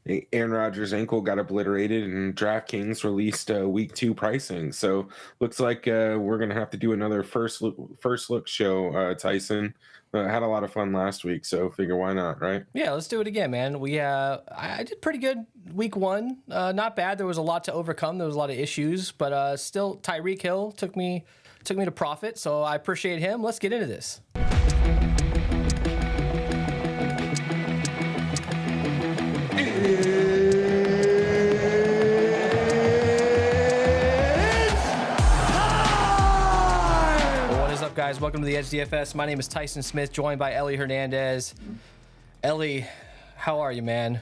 Aaron Rodgers' ankle got obliterated, and DraftKings released week 2 pricing. So looks like we're gonna have to do another first look show. Tyson had a lot of fun last week, so figure why not, right? Yeah, let's do it again, man. I did pretty good week one. Not bad. There was a lot to overcome. There was a lot of issues, but still, Tyreek Hill took me to profit. So I appreciate him. Let's get into this. What is up, guys? Welcome to the Edge DFS. My name is Tyson Smith, joined by Ellie Hernandez. Ellie, how are you, man?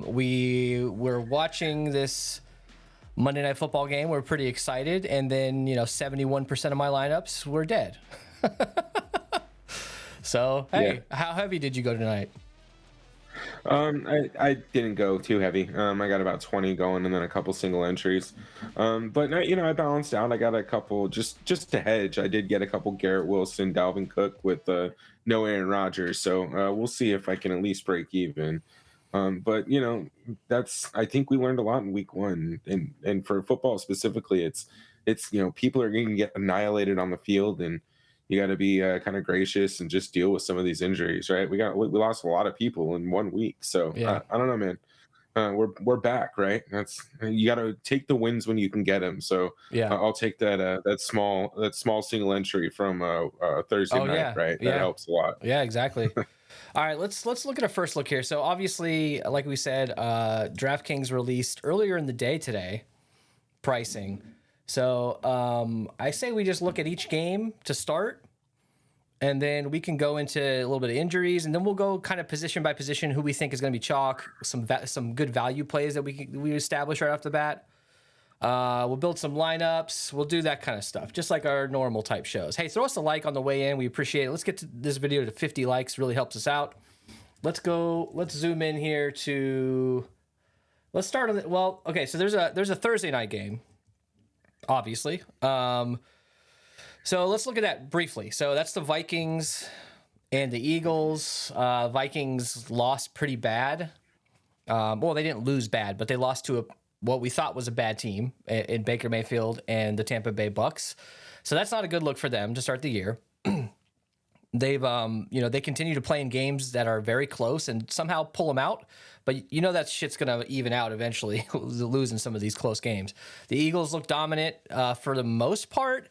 We were watching this Monday Night Football game. We're pretty excited, and then 71% of my lineups were dead. So hey, how heavy did you go tonight? I didn't go too heavy. I got about 20 going and then a couple single entries. But I balanced out. I got a couple just to hedge. I did get a couple Garrett Wilson, Dalvin Cook with no Aaron Rodgers. So we'll see if I can at least break even. But I think we learned a lot in week one, and for football specifically, it's people are going to get annihilated on the field, and you got to be kind of gracious and just deal with some of these injuries, right? We lost a lot of people in 1 week, so Yeah. I don't know, man. We're back, right? You got to take the wins when you can get them. So Yeah. I'll take that small single entry from Thursday night, Yeah. right? Yeah. That helps a lot. Yeah, exactly. All right, let's look at a first look here. So obviously, like we said, DraftKings released earlier in the day today pricing. So I say we just look at each game to start, and then we can go into a little bit of injuries, and then we'll go kind of position by position who we think is going to be chalk, some good value plays that we establish right off the bat. We'll build some lineups. We'll do that kind of stuff, just like our normal type shows. Hey, throw us a like on the way in. We appreciate it. Let's get to this video to 50 likes. Really helps us out. Let's go. Let's zoom in here to. Let's start on the. Well, okay. So there's a Thursday night game, obviously. So let's look at that briefly. So that's the Vikings and the Eagles. Vikings lost pretty bad. Well, they didn't lose bad, but they lost to what we thought was a bad team in Baker Mayfield and the Tampa Bay Bucks. So that's not a good look for them to start the year. They've, they continue to play in games that are very close and somehow pull them out. But that shit's going to even out eventually, losing some of these close games. The Eagles look dominant for the most part,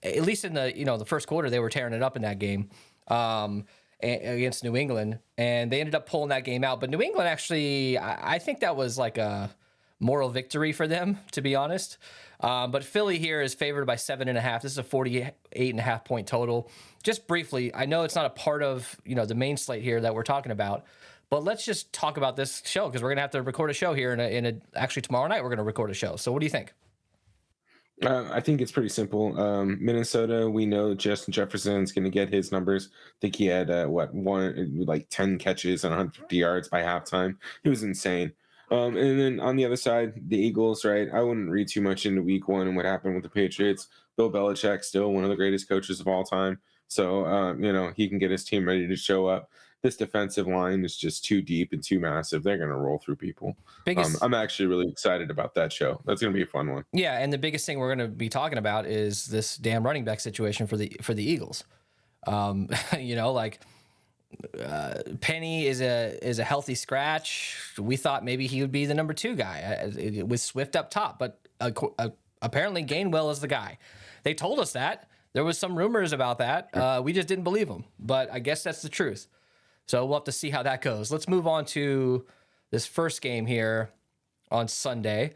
at least in the first quarter. They were tearing it up in that game against New England, and they ended up pulling that game out. But New England actually, I think that was like a moral victory for them, to be honest. But Philly here is favored by 7.5. This is a 48.5 point total. Just briefly, I know it's not a part of the main slate here that we're talking about, but let's just talk about this show because we're gonna have to record a show here actually tomorrow night we're gonna record a show. So what do you think? I think it's pretty simple. Minnesota, we know Justin Jefferson's going to get his numbers. I think he had 10 catches and 150 yards by halftime. It was insane. And then on the other side, the Eagles, right? I wouldn't read too much into week one and what happened with the Patriots. Bill Belichick, still one of the greatest coaches of all time. So, he can get his team ready to show up. This defensive line is just too deep and too massive. They're going to roll through people. I'm actually really excited about that show. That's going to be a fun one. Yeah, and the biggest thing we're going to be talking about is this damn running back situation for the Eagles. Penny is a healthy scratch. We thought maybe he would be the number 2 guy with Swift up top, but apparently Gainwell is the guy. They told us that. There was some rumors about that. We just didn't believe them, but I guess that's the truth. So we'll have to see how that goes. Let's move on to this first game here on Sunday.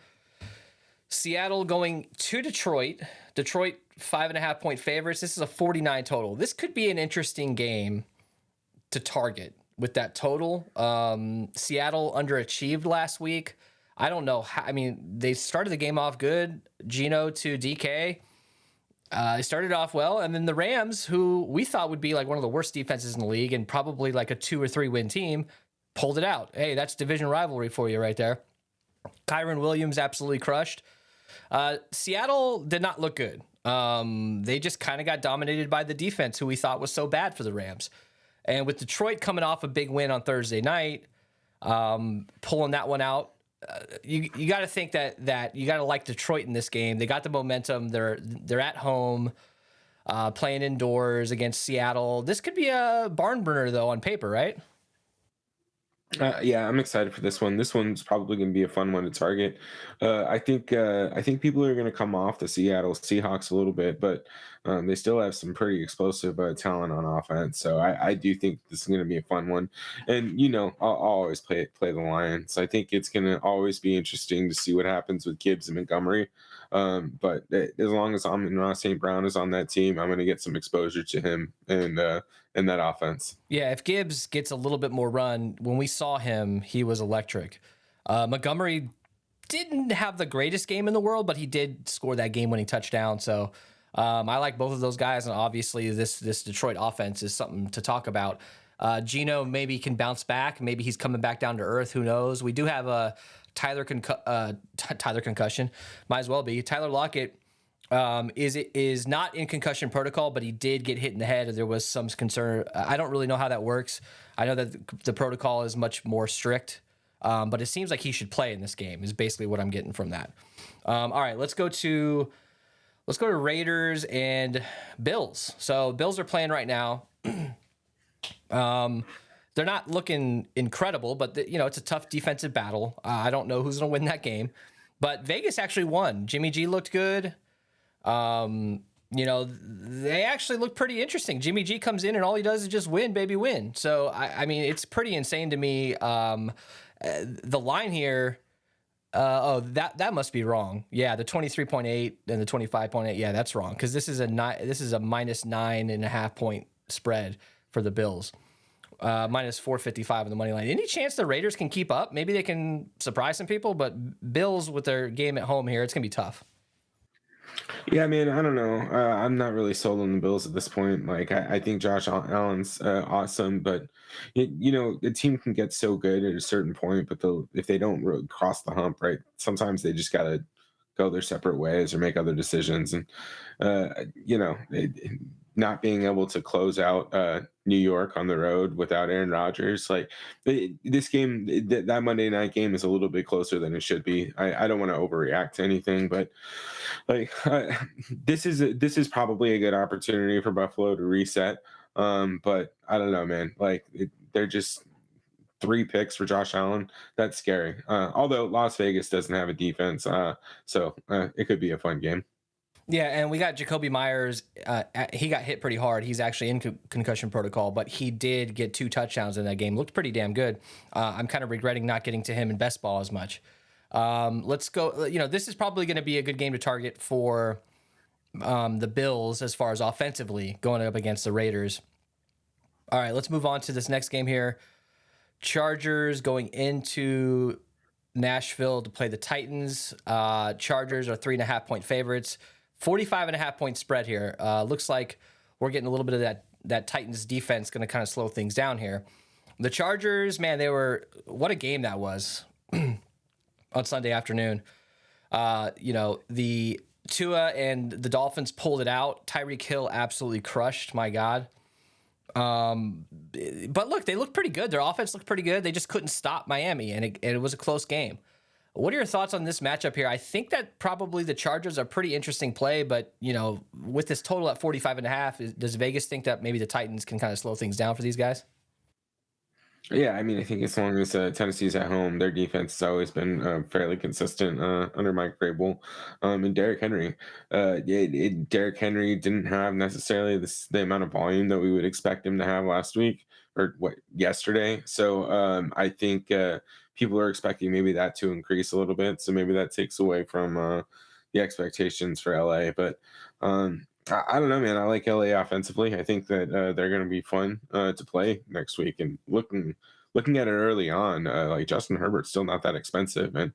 Seattle going to Detroit. Detroit 5.5 point favorites. This is a 49 total. This could be an interesting game to target with that total. Seattle underachieved last week. I don't know how. I mean, they started the game off good. Geno to DK. They started off well, and then the Rams, who we thought would be like one of the worst defenses in the league and probably like a 2 or 3 win team, pulled it out. Hey, that's division rivalry for you right there. Kyron Williams absolutely crushed. Seattle did not look good. They just kind of got dominated by the defense, who we thought was so bad for the Rams. And with Detroit coming off a big win on Thursday night, pulling that one out. You got to think that you got to like Detroit in this game. They got the momentum. They're at home, playing indoors against Seattle. This could be a barn burner though on paper, right? Yeah, I'm excited for this one. This one's probably going to be a fun one to target. I think people are going to come off the Seattle Seahawks a little bit, but they still have some pretty explosive talent on offense. So I do think this is going to be a fun one. And I'll always play the Lions. I think it's going to always be interesting to see what happens with Gibbs and Montgomery. But as long as Amon-Ra St. Brown is on that team, I'm going to get some exposure to him and that offense. Yeah, if Gibbs gets a little bit more run, when we saw him, he was electric. Montgomery didn't have the greatest game in the world, but he did score that game-winning touchdown. So I like both of those guys, and obviously this Detroit offense is something to talk about. Geno maybe can bounce back. Maybe he's coming back down to earth. Who knows? We do have a Tyler concussion. Might as well be. Tyler Lockett is not in concussion protocol, but he did get hit in the head. There was some concern. I don't really know how that works. I know that the protocol is much more strict, but it seems like he should play in this game. Is basically what I'm getting from that. All right, let's go to Raiders and Bills. So Bills are playing right now. They're not looking incredible, but it's a tough defensive battle. I don't know who's going to win that game, but Vegas actually won. Jimmy G looked good. They actually look pretty interesting. Jimmy G comes in and all he does is just win, baby, win. So I mean, it's pretty insane to me. The line here, that must be wrong. Yeah, the 23.8 and the 25.8. Yeah, that's wrong because this is a minus 9.5 point spread for the Bills. Minus 455 on the money line. Any chance the Raiders can keep up? Maybe they can surprise some people, but Bills with their game at home here, it's gonna be tough. Yeah, man, I don't know. I'm not really sold on the Bills at this point. Like, I think Josh Allen's awesome, but the team can get so good at a certain point, but if they don't really cross the hump, right? Sometimes they just gotta go their separate ways or make other decisions, and not being able to close out New York on the road without Aaron Rodgers, like this game, that Monday night game is a little bit closer than it should be. I don't want to overreact to anything, but like this is probably a good opportunity for Buffalo to reset. But I don't know, man. Like they're just 3 picks for Josh Allen. That's scary. Although Las Vegas doesn't have a defense, so it could be a fun game. Yeah, and we got Jacoby Myers. He got hit pretty hard. He's actually in concussion protocol, but he did get 2 touchdowns in that game. Looked pretty damn good. I'm kind of regretting not getting to him in best ball as much. Let's go. This is probably going to be a good game to target for the Bills as far as offensively going up against the Raiders. All right, let's move on to this next game here. Chargers going into Nashville to play the Titans. Chargers are 3.5 point favorites. 45.5 point spread here. Looks like we're getting a little bit of that Titans defense going to kind of slow things down here. The Chargers, man, what a game that was on Sunday afternoon. The Tua and the Dolphins pulled it out. Tyreek Hill absolutely crushed. My God. But look, they looked pretty good. Their offense looked pretty good. They just couldn't stop Miami, and it was a close game. What are your thoughts on this matchup here? I think that probably the Chargers are a pretty interesting play, but with this total at 45.5, does Vegas think that maybe the Titans can kind of slow things down for these guys? Yeah, I mean, I think as long as Tennessee's at home, their defense has always been fairly consistent under Mike Vrabel. And Derrick Henry, Derrick Henry didn't have necessarily the amount of volume that we would expect him to have last week or yesterday. So I think people are expecting maybe that to increase a little bit. So maybe that takes away from the expectations for LA. But I don't know, man. I like LA offensively. I think that they're going to be fun to play next week. And looking at it early on, like Justin Herbert's still not that expensive, and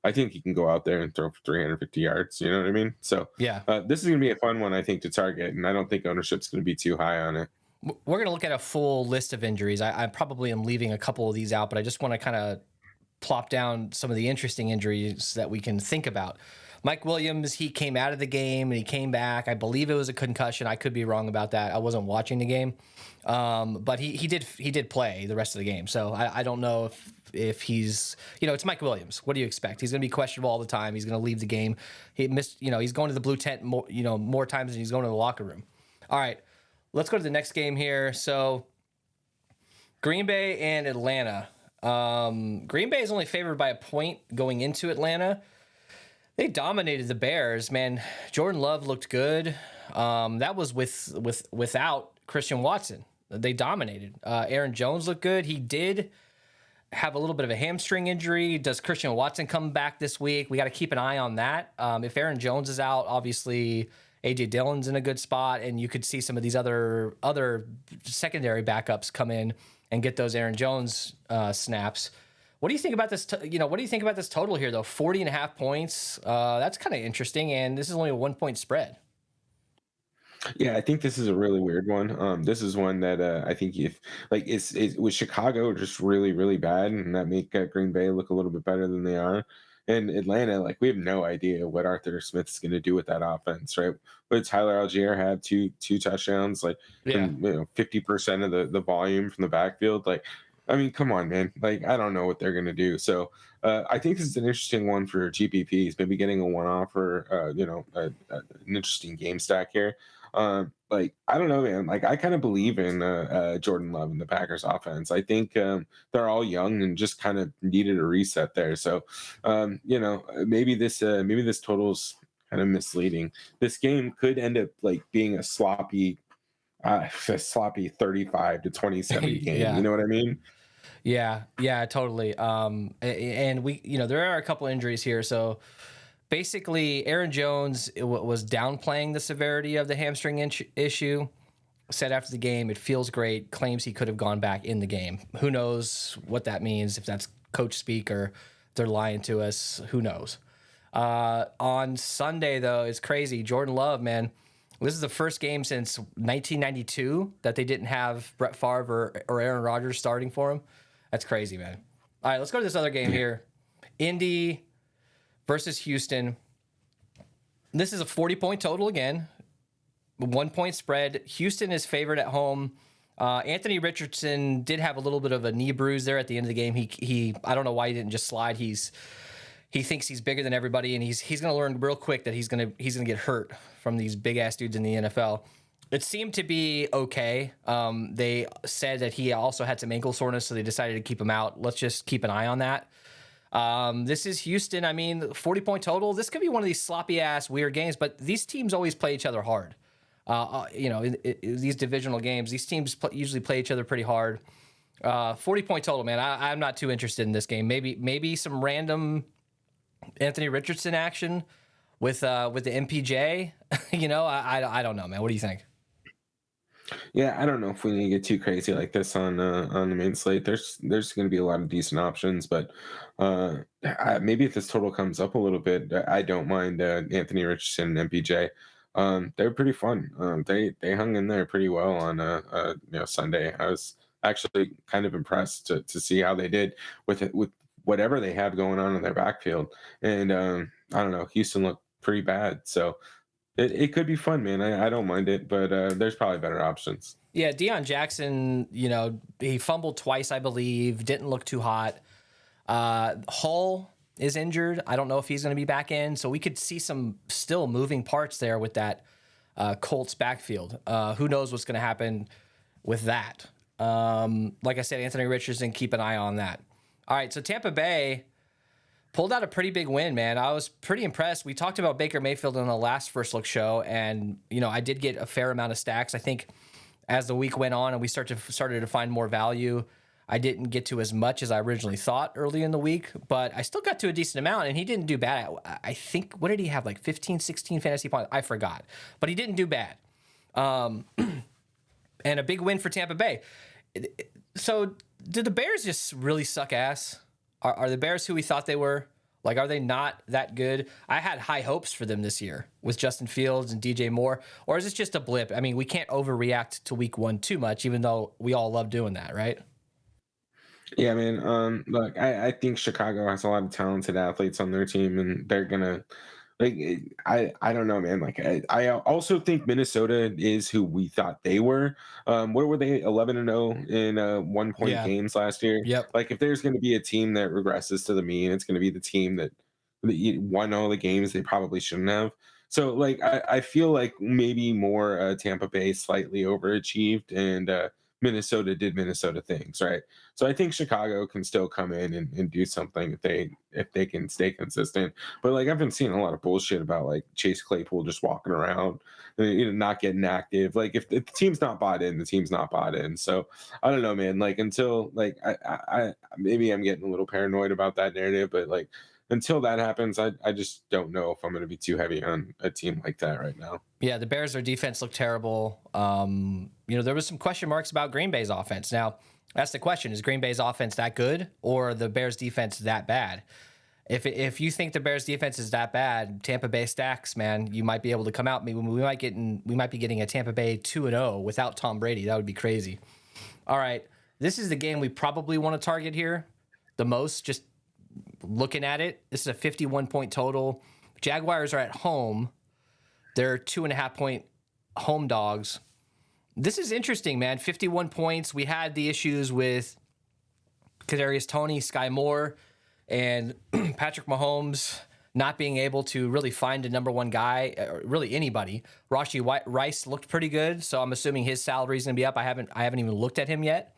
I think he can go out there and throw for 350 yards. You know what I mean? So Yeah. This is going to be a fun one, I think, to target, and I don't think ownership's going to be too high on it. We're going to look at a full list of injuries. I probably am leaving a couple of these out, but I just want to kind of plop down some of the interesting injuries that we can think about. Mike Williams, he came out of the game and he came back. I believe it was a concussion. I could be wrong about that. I wasn't watching the game, but he did play the rest of the game. So I don't know if he's, it's Mike Williams. What do you expect? He's going to be questionable all the time. He's going to leave the game. He missed, he's going to the blue tent more times than he's going to the locker room. All right, let's go to the next game here. So Green Bay and Atlanta. Green Bay is only favored by a point going into Atlanta. They dominated the Bears, man. Jordan Love looked good. That was without Christian Watson. They dominated. Aaron Jones looked good. He did have a little bit of a hamstring injury. Does Christian Watson come back this week? We got to keep an eye on that. If Aaron Jones is out, obviously AJ Dillon's in a good spot, and you could see some of these other secondary backups come in and get those Aaron Jones snaps. What do you think about this? What do you think about this total here, though? 40.5 points. That's kind of interesting, and this is only a 1-point spread. Yeah, I think this is a really weird one. This is one that I think if it's was Chicago just really really bad, and that make Green Bay look a little bit better than they are. And Atlanta, we have no idea what Arthur Smith's going to do with that offense, right? But Tyler Algier had two touchdowns, Yeah. from 50% of the volume from the backfield. I mean, come on, man. I don't know what they're going to do. So I think this is an interesting one for GPPs, maybe getting a one-off or, an interesting game stack here. I don't know, man. I kind of believe in Jordan Love and the Packers offense. I think they're all young and just kind of needed a reset there. So, maybe this total's kind of misleading. This game could end up being a sloppy 35-27 game. Yeah. You know what I mean? Yeah, totally. And we, there are a couple injuries here. So basically, Aaron Jones was downplaying the severity of the hamstring issue. Said after the game, it feels great. Claims he could have gone back in the game. Who knows what that means? If that's coach speak or they're lying to us, who knows? On Sunday, though, it's crazy. Jordan Love, man. This is the first game since 1992 that they didn't have Brett Favre or Aaron Rodgers starting for him. That's crazy, man. All right, let's go to this other game here. Indy versus Houston. This is a 40-point total again. 1-point spread. Houston is favored at home. Anthony Richardson did have a little bit of a knee bruise there at the end of the game. He I don't know why he didn't just slide. He thinks he's bigger than everybody, and he's going to learn real quick that he's going to get hurt from these big ass dudes in the NFL. It seemed to be okay. They said that he also had some ankle soreness, so they decided to keep him out. Let's just keep an eye on that. This is Houston. I mean, 40-point total. This could be one of these sloppy ass weird games, but these teams always play each other hard. In these divisional games, these teams usually play each other pretty hard. 40-point total, man. I'm not too interested in this game. Maybe some random Anthony Richardson action with the MPJ. I don't know, man. What do you think? Yeah, I don't know if we need to get too crazy like this on the main slate. There's going to be a lot of decent options, but maybe if this total comes up a little bit, I don't mind Anthony Richardson and MPJ. They're pretty fun. They hung in there pretty well on Sunday. I was actually kind of impressed to see how they did with whatever they have going on in their backfield. And I don't know, Houston looked pretty bad, so. It could be fun, man. I don't mind it, but there's probably better options. Yeah, Deion Jackson, he fumbled twice, I believe. Didn't look too hot. Hull is injured. I don't know if he's going to be back in. So we could see some still moving parts there with that Colts backfield. Who knows what's going to happen with that? Like I said, Anthony Richardson, keep an eye on that. All right, so Tampa Bay pulled out a pretty big win, man. I was pretty impressed. We talked about Baker Mayfield in the last First Look show, and I did get a fair amount of stacks. I think as the week went on and we started to find more value, I didn't get to as much as I originally thought early in the week, but I still got to a decent amount, and he didn't do bad. I think, what did he have, 15, 16 fantasy points? I forgot, but he didn't do bad. And a big win for Tampa Bay. So did the Bears just really suck ass? Are the Bears who we thought they were? Are they not that good? I had high hopes for them this year with Justin Fields and DJ Moore. Or is this just a blip? I mean, we can't overreact to week one too much, even though we all love doing that, right? Yeah, man. Look, I think Chicago has a lot of talented athletes on their team, and they're gonna Like I don't know, man. Like I also think Minnesota is who we thought they were. What were they? 11-0 in 1 point Yeah. games last year. Yep. Like if there's going to be a team that regresses to the mean, it's going to be the team that won all the games they probably shouldn't have. So like I feel like maybe more Tampa Bay slightly overachieved and Minnesota did Minnesota things, right? So I think Chicago can still come in and do something if they can stay consistent. But like I've been seeing a lot of bullshit about like Chase Claypool just walking around, not getting active. Like if the team's not bought in, the team's not bought in. So I don't know, man. Like until like I maybe I'm getting a little paranoid about that narrative, but like until that happens, I just don't know if I'm going to be too heavy on a team like that right now. Yeah, the Bears, their defense looked terrible. There was some question marks about Green Bay's offense. Now, that's the question: is Green Bay's offense that good, or the Bears' defense that bad? If you think the Bears' defense is that bad, Tampa Bay stacks, man, you might be able to come out. Maybe we might be getting a Tampa Bay 2-0 without Tom Brady. That would be crazy. All right, this is the game we probably want to target here the most. Just looking at it, this is a 51-point total. Jaguars are at home. They're 2.5-point home dogs. This is interesting, man. 51 points. We had the issues with Kadarius Toney, Sky Moore, and Patrick Mahomes not being able to really find a number one guy, or really anybody. Rice looked pretty good, so I'm assuming his salary is going to be up. I haven't even looked at him yet.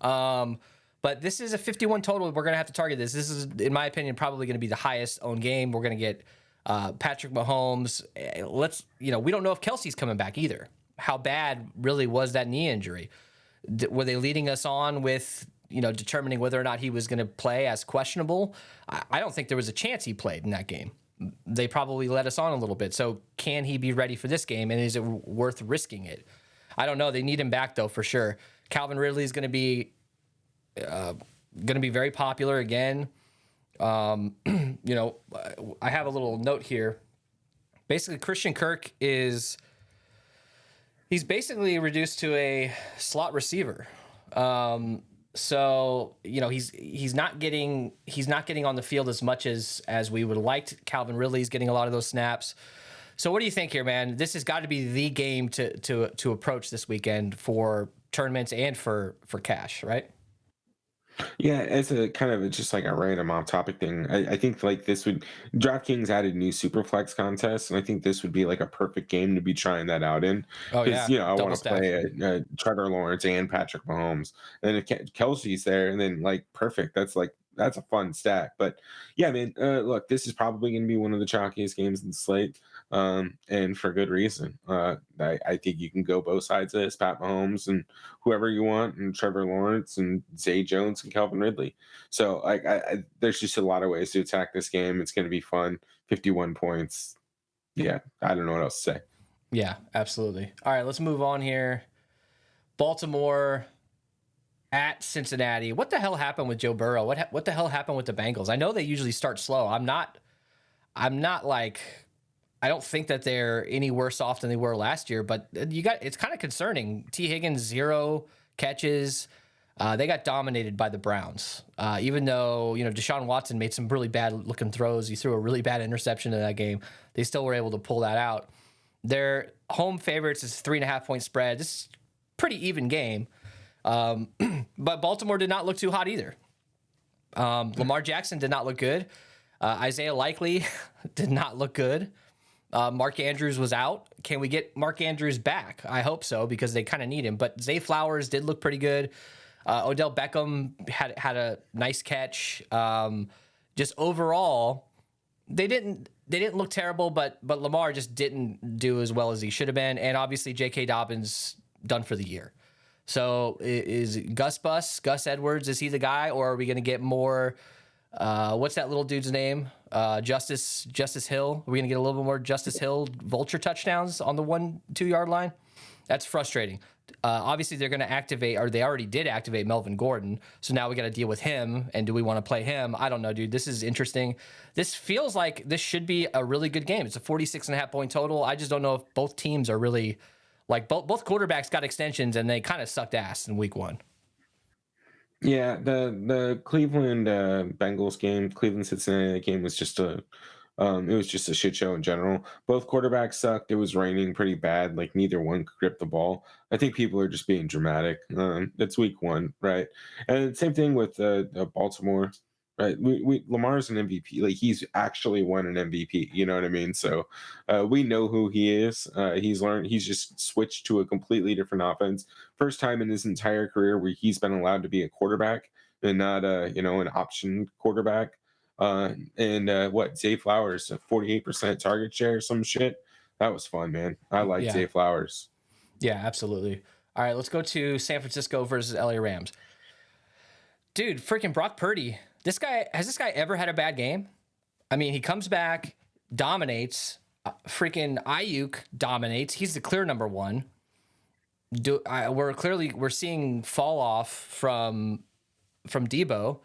But this is a 51 total. We're going to have to target this. This is, in my opinion, probably going to be the highest owned game. We're going to get Patrick Mahomes. We don't know if Kelsey's coming back either. How bad really was that knee injury? Were they leading us on with determining whether or not he was going to play as questionable? I don't think there was a chance he played in that game. They probably let us on a little bit. So can he be ready for this game, and is it worth risking it? I don't know. They need him back though for sure. Calvin Ridley is going to be very popular again. I have a little note here. Basically, Christian Kirk he's basically reduced to a slot receiver. So he's not getting on the field as much as we would have liked. Calvin Ridley's getting a lot of those snaps. So what do you think here, man? This has got to be the game to approach this weekend for tournaments and for cash, right? Yeah, it's a kind of just like a random off-topic thing. I think like this would DraftKings added new Superflex contests, and I think this would be like a perfect game to be trying that out in Oh because yeah, I double want to stack. play Trevor Lawrence and Patrick Mahomes, and then if Kelsey's there, and then like perfect. That's a fun stack. But yeah, man, look, this is probably going to be one of the chalkiest games in the slate, and for good reason. I think you can go both sides of this: Pat Mahomes and whoever you want, and Trevor Lawrence and Zay Jones and Calvin Ridley. So there's just a lot of ways to attack this game. It's going to be fun. 51 points. Yeah, I don't know what else to say. Yeah, absolutely. All right, let's move on here. Baltimore at Cincinnati. What the hell happened with Joe Burrow? What the hell happened with the Bengals? I know they usually start slow. I'm not like, I don't think that they're any worse off than they were last year, but it's kind of concerning. T. Higgins, 0 catches. They got dominated by the Browns. Even though, Deshaun Watson made some really bad looking throws. He threw a really bad interception in that game. They still were able to pull that out. Their home favorites is 3.5-point spread. This is a pretty even game. But Baltimore did not look too hot either. Lamar Jackson did not look good. Isaiah Likely did not look good. Mark Andrews was out. Can we get Mark Andrews back? I hope so, because they kind of need him. But Zay Flowers did look pretty good. Odell Beckham had a nice catch. Just overall, they didn't look terrible, but Lamar just didn't do as well as he should have been. And obviously, J.K. Dobbins done for the year. So is Gus Edwards, is he the guy, or are we going to get more? What's that little dude's name? Justice Hill. Are we going to get a little bit more Justice Hill vulture touchdowns on the 1-2 yard line? That's frustrating. Obviously, they're going to activate, or they already did activate Melvin Gordon. So now we got to deal with him. And do we want to play him? I don't know, dude. This is interesting. This feels like this should be a really good game. It's a 46.5-point total. I just don't know if both teams are really, like, both quarterbacks got extensions and they kind of sucked ass in week 1. Yeah, the Cleveland Bengals game, Cleveland Cincinnati game was just a It was just a shit show in general. Both quarterbacks sucked. It was raining pretty bad. Like neither one could grip the ball. I think people are just being dramatic. It's week one, right? And same thing with Baltimore. Right, Lamar's an MVP. Like he's actually won an MVP. You know what I mean? So we know who he is. He's learned. He's just switched to a completely different offense. First time in his entire career where he's been allowed to be a quarterback and not an option quarterback. And what Zay Flowers, a 48% target share, some shit. That was fun, man. I like Yeah. Zay Flowers. Yeah, absolutely. All right, let's go to San Francisco versus LA Rams. Dude, freaking Brock Purdy. This guy ever had a bad game? I mean, he comes back, dominates. Freaking Ayuk dominates. He's the clear number one. We're seeing fall off from Debo.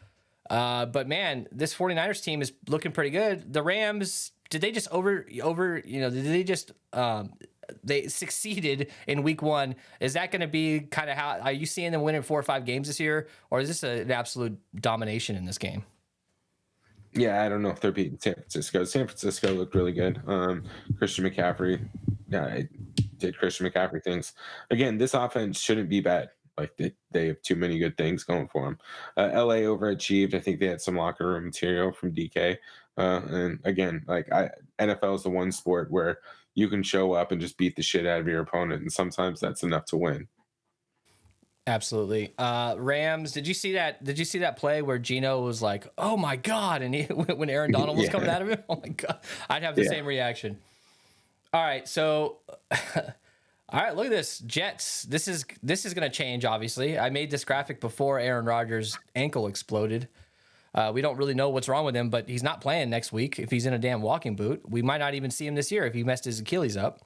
But man, this 49ers team is looking pretty good. The Rams, did they just did they just they succeeded in week one? Is that going to be kind of how are you seeing them winning 4 or 5 games this year, or is this an absolute domination in this game? Yeah, I don't know if they're beating San Francisco. San Francisco looked really good. Christian McCaffrey, yeah, I did Christian McCaffrey things. Again, this offense shouldn't be bad. Like they have too many good things going for them. LA overachieved. I think they had some locker room material from DK. And again, NFL is the one sport where you can show up and just beat the shit out of your opponent, and sometimes that's enough to win. Absolutely. Rams, did you see that? Did you see that play where Gino was like, "Oh my god," and when Aaron Donald was coming out of him? Oh my god, I'd have the same reaction. All right, so all right, look at this Jets. This is going to change. Obviously, I made this graphic before Aaron Rodgers' ankle exploded. We don't really know what's wrong with him, but he's not playing next week if he's in a damn walking boot. We might not even see him this year if he messed his Achilles up.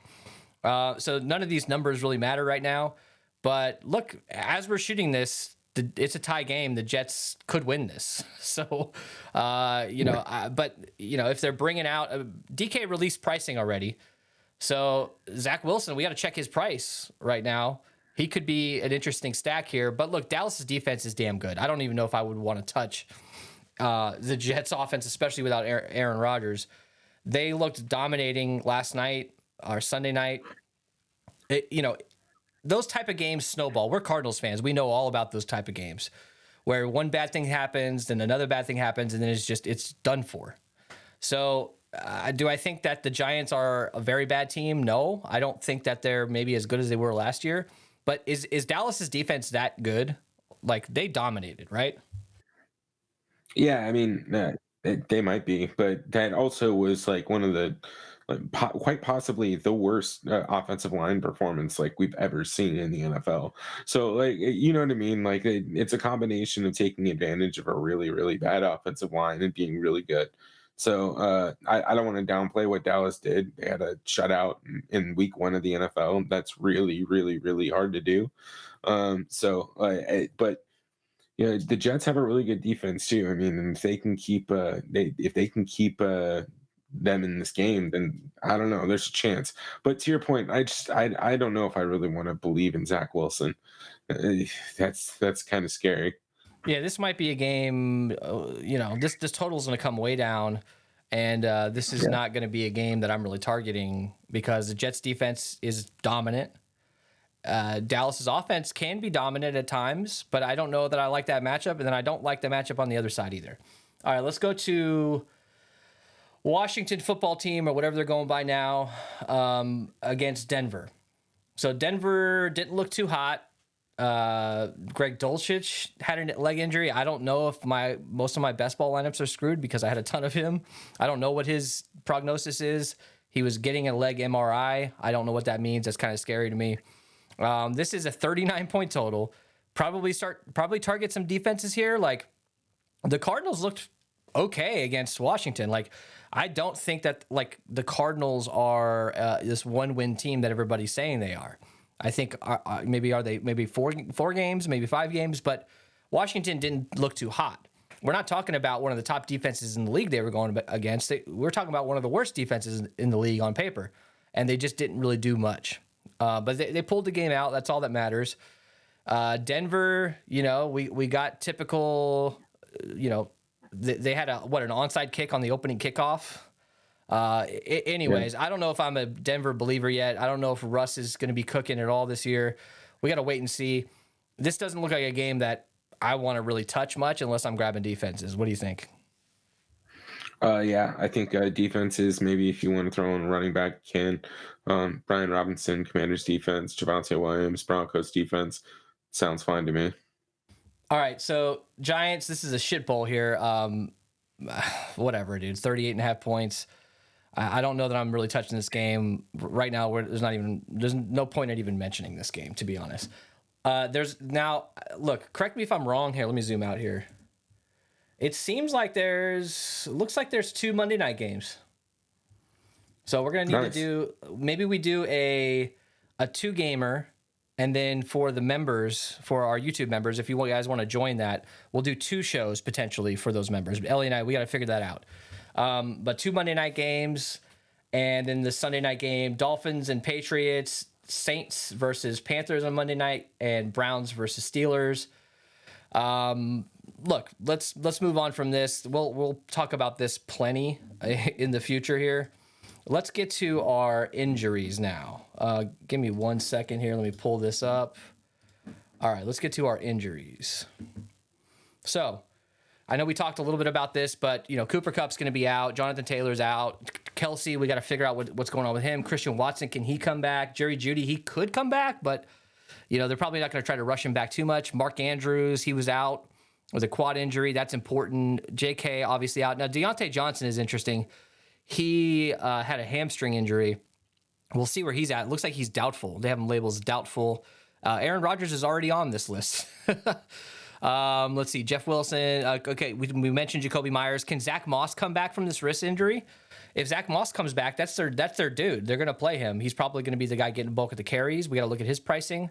So none of these numbers really matter right now. But look, as we're shooting this, it's a tie game. The Jets could win this. So, if they're bringing out DK released pricing already. So Zach Wilson, we got to check his price right now. He could be an interesting stack here. But look, Dallas's defense is damn good. I don't even know if I would want to touch the Jets offense, especially without Aaron Rodgers. They looked dominating last night or Sunday night. Those type of games snowball. We're Cardinals fans. We know all about those type of games where one bad thing happens, then another bad thing happens, and then it's done for. So do I think that the Giants are a very bad team? No, I don't think that they're maybe as good as they were last year. But is Dallas's defense that good? Like they dominated, right? Yeah, I mean, they might be, but that also was like one of the quite possibly the worst offensive line performance like we've ever seen in the NFL. So you know what I mean? Like it's a combination of taking advantage of a really really bad offensive line and being really good. So I don't want to downplay what Dallas did. They had a shutout in week one of the NFL. That's really really really hard to do. But the Jets have a really good defense too. I mean, and if they can keep them in this game, then I don't know. There's a chance. But to your point, I don't know if I really want to believe in Zach Wilson. That's kind of scary. Yeah, this might be a game. This total is going to come way down, and this is not going to be a game that I'm really targeting because the Jets defense is dominant. Dallas's offense can be dominant at times, but I don't know that I like that matchup, and then I don't like the matchup on the other side either. All right, let's go to Washington football team or whatever they're going by now against Denver. So Denver didn't look too hot. Greg Dulcich had a leg injury. I don't know if most of my best ball lineups are screwed because I had a ton of him. I don't know what his prognosis is. He was getting a leg MRI. I don't know what that means. That's kind of scary to me. This is a 39-point total. Probably target some defenses here. Like the Cardinals looked okay against Washington. Like I don't think that like the Cardinals are this 1-win team that everybody's saying they are. I think maybe four games, maybe 5 games, but Washington didn't look too hot. We're not talking about one of the top defenses in the league they were going against. We're talking about one of the worst defenses in the league on paper, and they just didn't really do much. But they pulled the game out. That's all that matters. Denver, we got typical, they had an onside kick on the opening kickoff. Anyways, I don't know if I'm a Denver believer yet. I don't know if Russ is going to be cooking at all this year. We got to wait and see. This doesn't look like a game that I want to really touch much unless I'm grabbing defenses. What do you think? Yeah, I think defenses, maybe if you want to throw in a running back, you can. Brian Robinson, Commanders defense, Javonte Williams, Broncos defense. Sounds fine to me. All right, so Giants, this is a shit bowl here. Whatever, dude. 38.5 points. I don't know that I'm really touching this game right now. There's no point in even mentioning this game, to be honest. Correct me if I'm wrong here. Let me zoom out here. It seems like looks like there's 2 Monday night games. So we're gonna need to maybe we do a 2-gamer, and then for the members, for our YouTube members, if you guys want to join that, we'll do 2 shows potentially for those members. But Ellie and I, we got to figure that out. But 2 Monday night games, and then the Sunday night game, Dolphins and Patriots, Saints versus Panthers on Monday night, and Browns versus Steelers. Look, let's move on from this. We'll talk about this plenty in the future here. Let's get to our injuries now. Give me 1 second here. Let me pull this up. All right, let's get to our injuries. So, I know we talked a little bit about this, but Cooper Kupp's going to be out. Jonathan Taylor's out. Kelsey, we got to figure out what's going on with him. Christian Watson, can he come back? Jerry Jeudy, he could come back, but they're probably not going to try to rush him back too much. Mark Andrews, he was out with a quad injury. That's important. JK, obviously out. Now, Deontay Johnson is interesting. He had a hamstring injury. We'll see where he's at. It looks like he's doubtful. They have him labeled as doubtful. Aaron Rodgers is already on this list. Let's see. Jeff Wilson. Okay, we mentioned Jacoby Myers. Can Zach Moss come back from this wrist injury? If Zach Moss comes back, that's their dude. They're going to play him. He's probably going to be the guy getting bulk of the carries. We got to look at his pricing.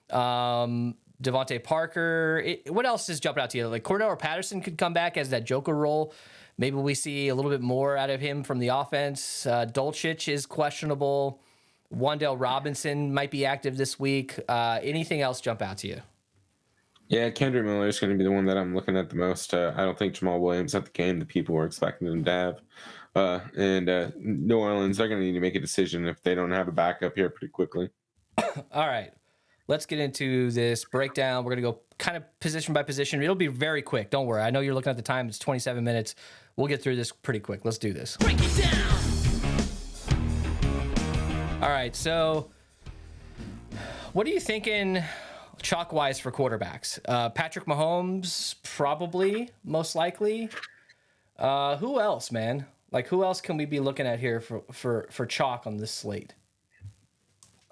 Devontae Parker. What else is jumping out to you? Like Cordell Patterson could come back as that Joker role. Maybe we see a little bit more out of him from the offense. Dulcich is questionable. Wan'Dale Robinson might be active this week. Anything else jump out to you? Yeah, Kendrick Miller is going to be the one that I'm looking at the most. I don't think Jamal Williams had the game that people were expecting him to have. And New Orleans, they're going to need to make a decision if they don't have a backup here pretty quickly. All right. Let's get into this breakdown. We're going to go kind of position by position. It'll be very quick. Don't worry. I know you're looking at the time. It's 27 minutes. We'll get through this pretty quick. Let's do this. Break it down. All right. So what are you thinking chalk-wise for quarterbacks? Patrick Mahomes, probably, most likely. Who else, man? Like, who else can we be looking at here for chalk on this slate?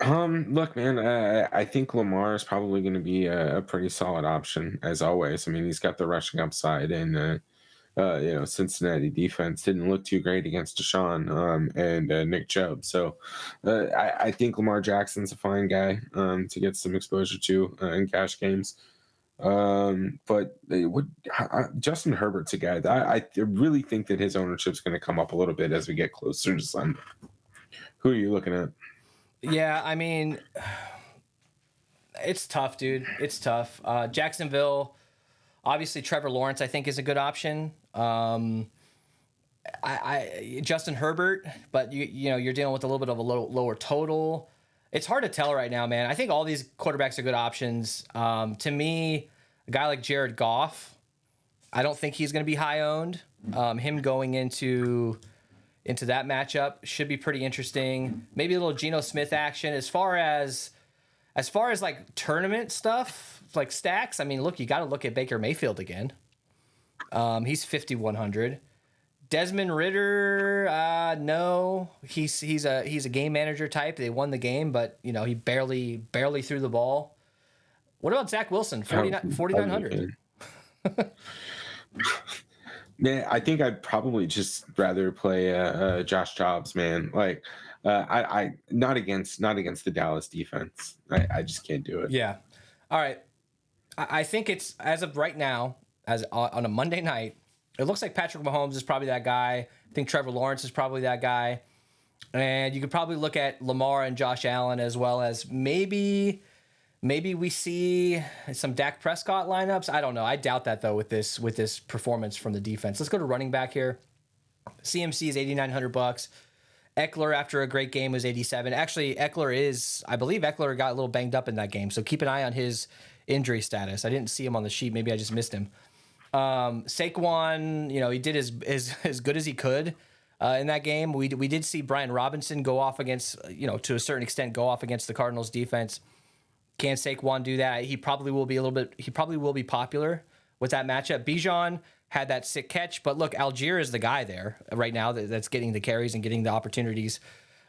Look, man, I think Lamar is probably going to be a pretty solid option as always. I mean, he's got the rushing upside, and Cincinnati defense didn't look too great against Deshaun and Nick Chubb. So I think Lamar Jackson's a fine guy to get some exposure to in cash games. But Justin Herbert's a guy that I really think that his ownership's going to come up a little bit as we get closer to Sunday. Who are you looking at? Yeah, I mean, it's tough, dude. It's tough. Jacksonville, obviously Trevor Lawrence, I think, is a good option. Justin Herbert, but you're dealing with a little bit of a lower total. It's hard to tell right now, man. I think all these quarterbacks are good options. To me, a guy like Jared Goff, I don't think he's going to be high owned. Him going into that matchup should be pretty interesting. Maybe a little Geno Smith action. As far as like tournament stuff, like stacks, I mean, look, you got to look at Baker Mayfield again. He's 5,100. Desmond Ridder, no, he's a game manager type. They won the game, but he barely threw the ball. What about Zach Wilson, 4,900? Yeah, I think I'd probably just rather play Josh Jobs, man. Like, I not against the Dallas defense. I just can't do it. Yeah. All right. I think it's, as of right now, as on a Monday night, it looks like Patrick Mahomes is probably that guy. I think Trevor Lawrence is probably that guy. And you could probably look at Lamar and Josh Allen, as well as maybe we see some Dak Prescott lineups. I don't know. I doubt that, though, with this performance from the defense. Let's go to running back here. CMC is $8,900. Eckler, after a great game, was 87. Actually, I believe Eckler got a little banged up in that game, so keep an eye on his injury status. I didn't see him on the sheet. Maybe I just missed him. Saquon, he did as good as he could in that game. We did see Brian Robinson go off against, to a certain extent, go off against the Cardinals defense. Can Saquon do that? He probably will be popular with that matchup. Bijan had that sick catch, but look, Algier is the guy there right now that's getting the carries and getting the opportunities.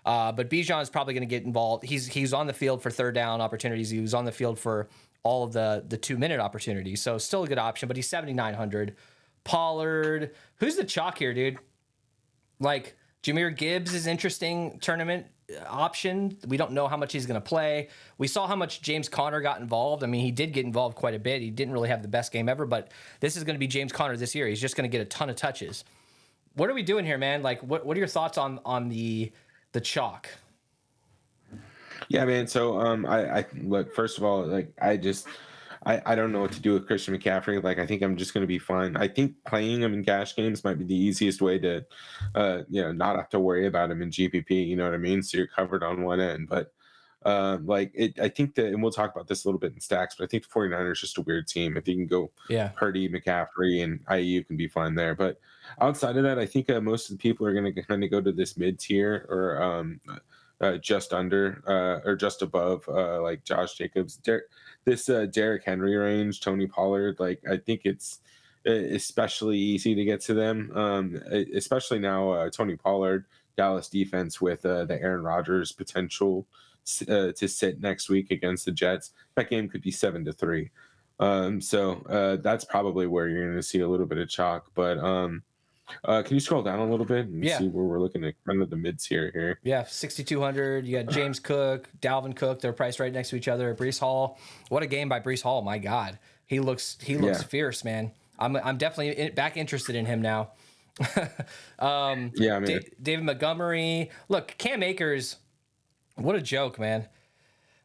But Bijan is probably going to get involved. He's on the field for third down opportunities. He was on the field for all of the 2-minute opportunities. So still a good option, but he's 7,900. Pollard, who's the chalk here, dude? Like, Jahmyr Gibbs is interesting tournament option. We don't know how much he's going to play. We saw how much James Conner got involved. I mean, he did get involved quite a bit. He didn't really have the best game ever, but this is going to be James Conner this year. He's just going to get a ton of touches. What are we doing here, man? Like, what are your thoughts on the chalk? Yeah, man. So I look, first of all, like I don't know what to do with Christian McCaffrey. Like, I think I'm just going to be fine. I think playing him in cash games might be the easiest way to, not have to worry about him in GPP. You know what I mean? So you're covered on one end. But I think that, and we'll talk about this a little bit in stacks, but I think the 49ers just a weird team. If you can go Purdy, McCaffrey, and IU can be fine there. But outside of that, I think most of the people are going to kind of go to this mid tier or just under or just above like Josh Jacobs. This Derrick Henry range, Tony Pollard, like I think it's especially easy to get to them, especially now Tony Pollard, Dallas defense with the Aaron Rodgers potential to sit next week against the Jets. That game could be 7-3. So that's probably where you're going to see a little bit of chalk. But can you scroll down a little bit and see where we're looking at kind of the mids here? Yeah, 6,200. You got James Cook, Dalvin Cook. They're priced right next to each other. Breece Hall. What a game by Breece Hall! My God, he looks fierce, man. I'm definitely back interested in him now. David Montgomery. Look, Cam Akers. What a joke, man.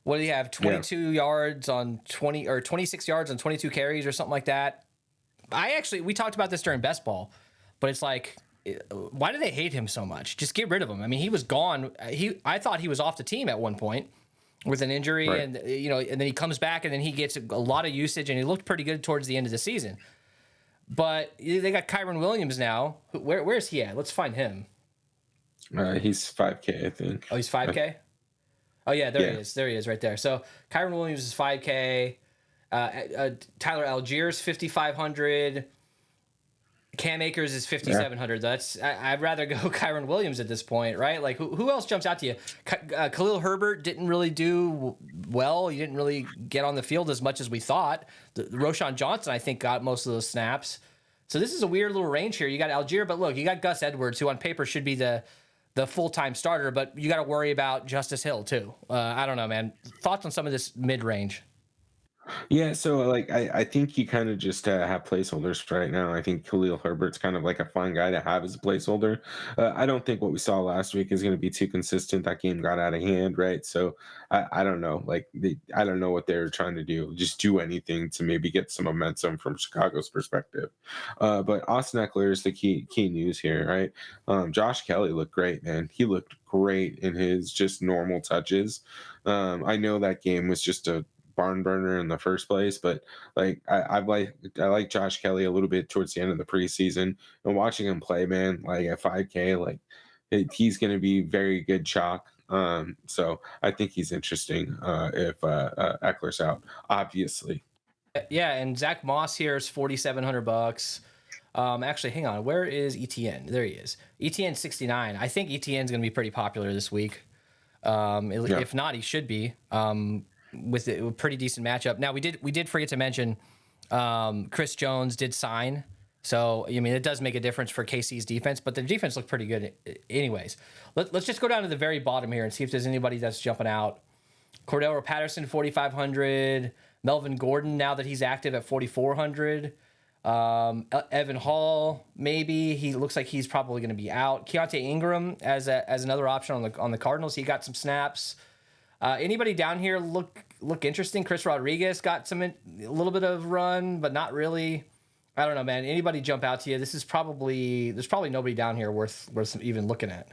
What do you have? 22 yards on 20 or 26 yards on 22 carries or something like that. We talked about this during Best Ball. But it's like, why do they hate him so much? Just get rid of him. I mean, he was gone. I thought he was off the team at one point with an injury, right. And then he comes back and then he gets a lot of usage and he looked pretty good towards the end of the season. But they got Kyron Williams now. Where's he at? Let's find him. He's 5K, I think. Oh, he's 5K? Oh, yeah, there he is. There he is right there. So Kyron Williams is 5K. Tyler Algiers, 5,500. Cam Akers is 5,700. I'd rather go Kyron Williams at this point, right? Like, who else jumps out to you? Khalil Herbert didn't really do well. He didn't really get on the field as much as we thought. Roshan Johnson, I think, got most of those snaps. So this is a weird little range here. You got Algier, but look, you got Gus Edwards, who on paper should be the full-time starter, but you got to worry about Justice Hill too. I don't know, man. Thoughts on some of this mid-range? Yeah, so like I think you kind of just have placeholders right now. I think Khalil Herbert's kind of like a fun guy to have as a placeholder. I don't think what we saw last week is going to be too consistent. That game got out of hand, right? So I don't know. Like I don't know what they're trying to do. Just do anything to maybe get some momentum from Chicago's perspective. But Austin Eckler is the key news here, right? Josh Kelly looked great, man. He looked great in his just normal touches. I know that game was just a barn burner in the first place, but like I like Josh Kelly a little bit towards the end of the preseason, and watching him play, man, like at 5K, like he's going to be very good chalk. So I think he's interesting if Eckler's out, obviously. Yeah, and Zach Moss here is $4,700. Actually, hang on, where is ETN? There he is. ETN 69. I think ETN's going to be pretty popular this week. If not, he should be. With a pretty decent matchup. Now we did forget to mention Chris Jones did sign, so I mean it does make a difference for KC's defense, but their defense looked pretty good anyways. Let's just go down to the very bottom here and see if there's anybody that's jumping out. Cordero Patterson 4,500. Melvin Gordon now that he's active at 4,400. Evan Hall maybe, he looks like he's probably going to be out. Keontae Ingram as another option on the Cardinals. He got some snaps. Anybody down here look interesting? Chris Rodriguez got a little bit of run, but not really. I don't know, man. Anybody jump out to you? There's probably nobody down here worth even looking at.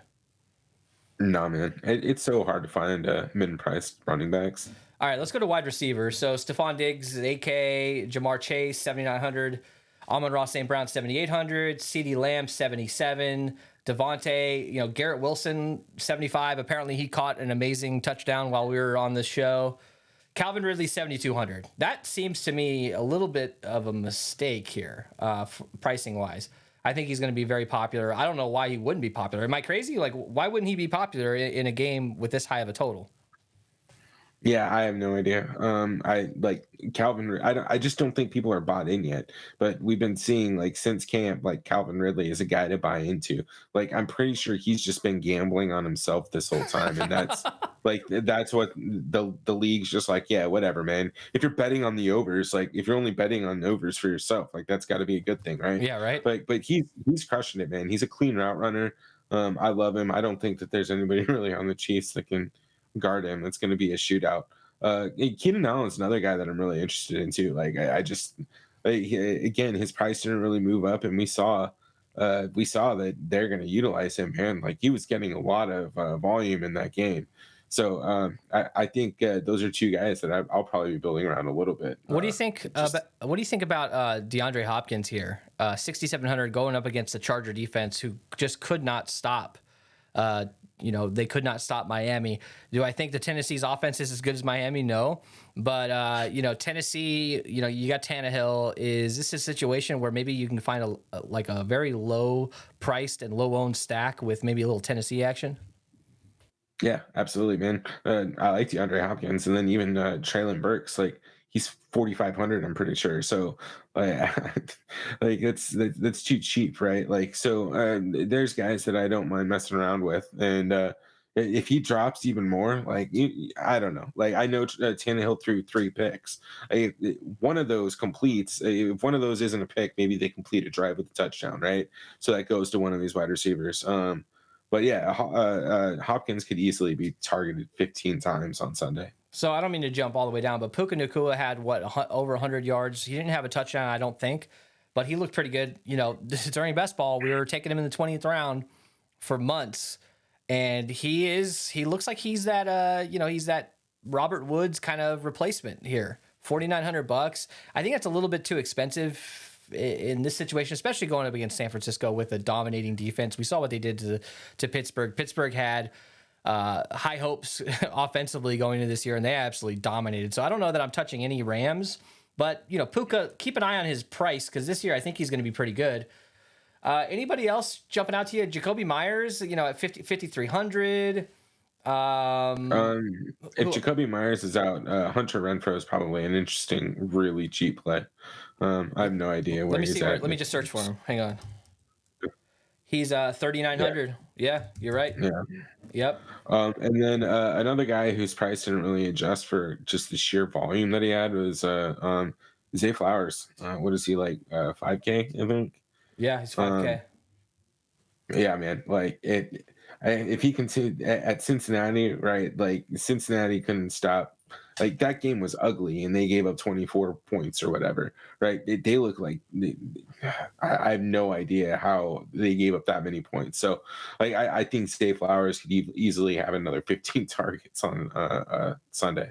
No, man, it's so hard to find mid-priced running backs. All right, let's go to wide receivers. So Stephon Diggs is 8K, Jamar Chase 7,900, Amon-Ra St. Brown 7,800, CeeDee Lamb 77, Devontae, Garrett Wilson 75. Apparently he caught an amazing touchdown while we were on this show. Calvin Ridley 7,200. That seems to me a little bit of a mistake here, pricing wise. I think he's going to be very popular. I don't know why he wouldn't be popular. Am I crazy? Like, why wouldn't he be popular in a game with this high of a total? Yeah, I have no idea. I like Calvin. I just don't think people are bought in yet. But we've been seeing like since camp, like Calvin Ridley is a guy to buy into. Like I'm pretty sure he's just been gambling on himself this whole time, and that's what the league's just like. Yeah, whatever, man. If you're betting on the overs, like if you're only betting on overs for yourself, like that's got to be a good thing, right? Yeah, right. But he's crushing it, man. He's a clean route runner. I love him. I don't think that there's anybody really on the Chiefs that can guard him. It's going to be a shootout. Keenan Allen's another guy that I'm really interested in too. Like again, his price didn't really move up, and we saw that they're going to utilize him. Man, like he was getting a lot of volume in that game. So I think those are two guys that I'll probably be building around a little bit. What do you think? What do you think about DeAndre Hopkins here? 6,700 going up against the Charger defense, who just could not stop. They could not stop Miami. Do I think the Tennessee's offense is as good as Miami? No. But, Tennessee, you got Tannehill. Is this a situation where maybe you can find a very low priced and low owned stack with maybe a little Tennessee action? Yeah, absolutely, man. I like DeAndre Hopkins, and then even Traylon Burks, like he's 4,500, I'm pretty sure. So, like that's too cheap, right? Like, so there's guys that I don't mind messing around with, and if he drops even more, like I don't know, like I know Tannehill threw 3 picks. One of those completes. If one of those isn't a pick, maybe they complete a drive with a touchdown, right? So that goes to one of these wide receivers. But yeah, Hopkins could easily be targeted 15 times on Sunday. So I don't mean to jump all the way down, but Puka Nacua had over 100 yards. He didn't have a touchdown, I don't think, but he looked pretty good. During best ball, we were taking him in the 20th round for months, and he looks like he's that he's that Robert Woods kind of replacement here. $4,900. I think that's a little bit too expensive in this situation, especially going up against San Francisco with a dominating defense. We saw what they did to Pittsburgh. Pittsburgh had high hopes offensively going into this year, and they absolutely dominated. So I don't know that I'm touching any Rams, but Puka, keep an eye on his price, because this year I think he's going to be pretty good. Anybody else jumping out to you? Jacoby Myers, at 5,300. If Jacoby Myers is out, Hunter Renfrow is probably an interesting, really cheap play. I have no idea where he's at. Let me just search for him. Hang on. He's 3,900. Yeah, you're right. Yeah. Yep. And then another guy whose price didn't really adjust for just the sheer volume that he had was Zay Flowers. What is he, like 5K, I think? Yeah, he's 5K. Yeah, man. Like if he continued at Cincinnati, right? Like Cincinnati couldn't stop. Like that game was ugly, and they gave up 24 points or whatever, right? They look like I have no idea how they gave up that many points. So, like I think Zay Flowers could easily have another 15 targets on Sunday.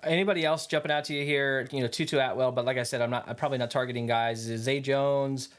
Anybody else jumping out to you here? Tutu Atwell, but like I said, I'm probably not targeting guys. Zay Jones.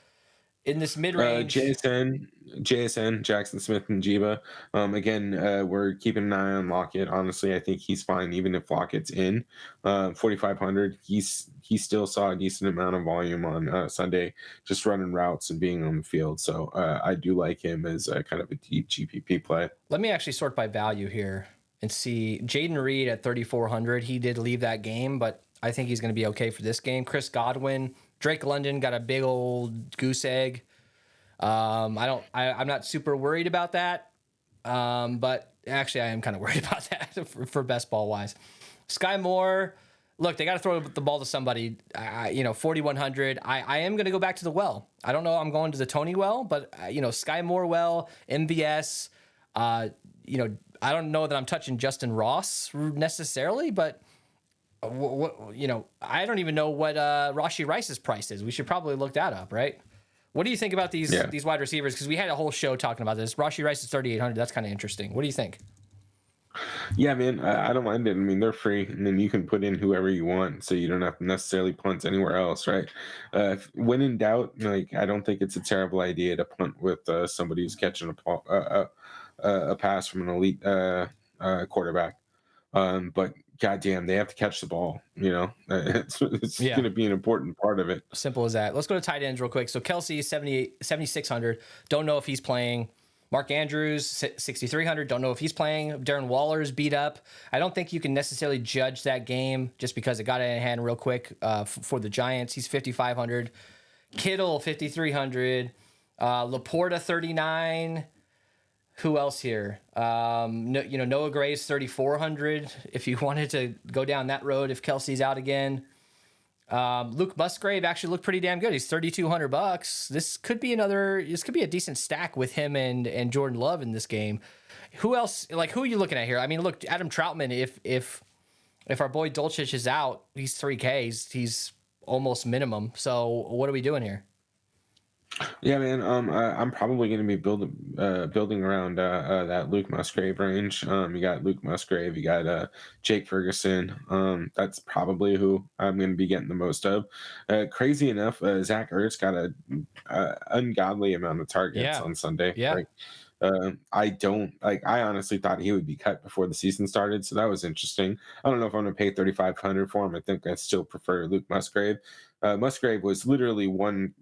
In this mid-range, JSN, Jackson Smith, and Jiba. Again, we're keeping an eye on Lockett. Honestly, I think he's fine even if Lockett's in. 4,500. He still saw a decent amount of volume on Sunday, just running routes and being on the field. So I do like him as kind of a deep GPP play. Let me actually sort by value here and see. Jaden Reed at 3,400. He did leave that game, but I think he's going to be okay for this game. Chris Godwin. Drake London got a big old goose egg. I'm not super worried about that. But actually I am kind of worried about that for best ball wise. Sky Moore, look, they got to throw the ball to somebody. 4,100. I am going to go back to the well. I don't know. I'm going to the Tony well, but Sky Moore well, MVS. I don't know that I'm touching Justin Ross necessarily, but I don't even know what Rashee Rice's price is. We should probably look that up, right? What do you think about these wide receivers? Because we had a whole show talking about this. Rashee Rice is 3,800. That's kind of interesting. What do you think? Yeah, man, I don't mind it. I mean, they're free, and then you can put in whoever you want, so you don't have to necessarily punt anywhere else, right? When in doubt, like I don't think it's a terrible idea to punt with somebody who's catching a pass from an elite quarterback. But goddamn, they have to catch the ball. It's Yeah. going to be an important part of it. Simple as that. Let's go to tight ends real quick. So Kelsey, 7,600. Don't know if he's playing. Mark Andrews, 6,300. Don't know if he's playing. Darren Waller's beat up. I don't think you can necessarily judge that game just because it got out of hand real quick for the Giants. He's 5,500. Kittle, 5,300. Laporta, 39. Who else here? Noah Gray's 3,400. If you wanted to go down that road, if Kelsey's out again. Luke Musgrave actually looked pretty damn good. He's $3,200. This could be a decent stack with him and Jordan Love in this game. Who else? Like, who are you looking at here? I mean, look, Adam Troutman. If our boy Dulcich is out, he's $3K. He's almost minimum. So what are we doing here? Yeah, man. I'm probably going to be building around that Luke Musgrave range. You got Luke Musgrave, you got Jake Ferguson. That's probably who I'm going to be getting the most of. Crazy enough, Zach Ertz got a ungodly amount of targets on Sunday. Yeah. Right? I honestly thought he would be cut before the season started, so that was interesting. I don't know if I'm going to pay 3,500 for him. I think I still prefer Luke Musgrave. Musgrave was literally one